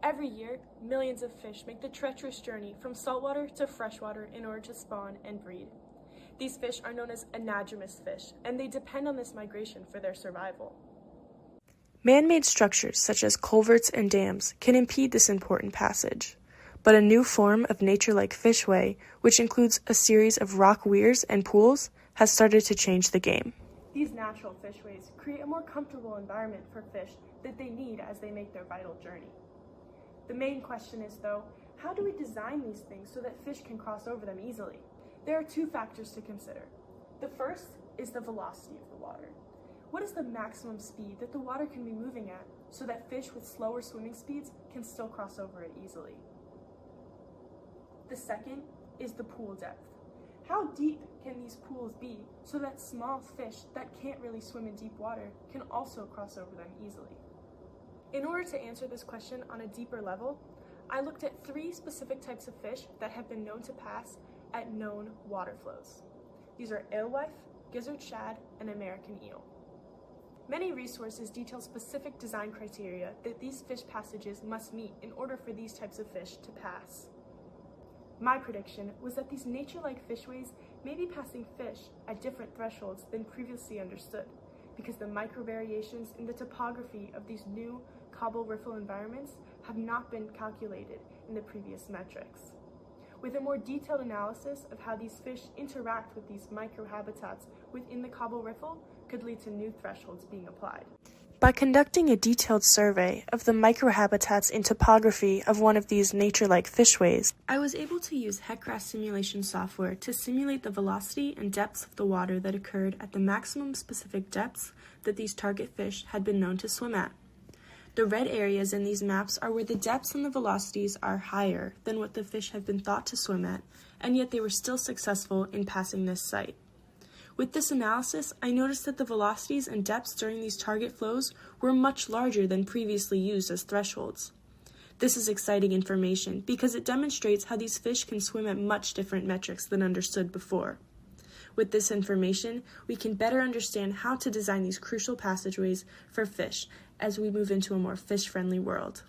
Every year, millions of fish make the treacherous journey from saltwater to freshwater in order to spawn and breed. These fish are known as anadromous fish, and they depend on this migration for their survival. Man-made structures such as culverts and dams can impede this important passage, but a new form of nature-like fishway, which includes a series of rock weirs and pools, has started to change the game. These natural fishways create a more comfortable environment for fish that they need as they make their vital journey. The main question is, though, how do we design these things so that fish can cross over them easily? There are two factors to consider. The first is the velocity of the water. What is the maximum speed that the water can be moving at so that fish with slower swimming speeds can still cross over it easily? The second is the pool depth. How deep can these pools be so that small fish that can't really swim in deep water can also cross over them easily? In order to answer this question on a deeper level, I looked at 3 specific types of fish that have been known to pass at known water flows. These are alewife, gizzard shad, and American eel. Many resources detail specific design criteria that these fish passages must meet in order for these types of fish to pass. My prediction was that these nature-like fishways may be passing fish at different thresholds than previously understood, because the micro-variations in the topography of these new cobble riffle environments have not been calculated in the previous metrics. With a more detailed analysis of how these fish interact with these microhabitats within the cobble riffle could lead to new thresholds being applied. By conducting a detailed survey of the microhabitats in topography of one of these nature-like fishways, I was able to use HEC-RAS simulation software to simulate the velocity and depths of the water that occurred at the maximum specific depths that these target fish had been known to swim at. The red areas in these maps are where the depths and the velocities are higher than what the fish have been thought to swim at, and yet they were still successful in passing this site. With this analysis, I noticed that the velocities and depths during these target flows were much larger than previously used as thresholds. This is exciting information because it demonstrates how these fish can swim at much different metrics than understood before. With this information, we can better understand how to design these crucial passageways for fish as we move into a more fish-friendly world.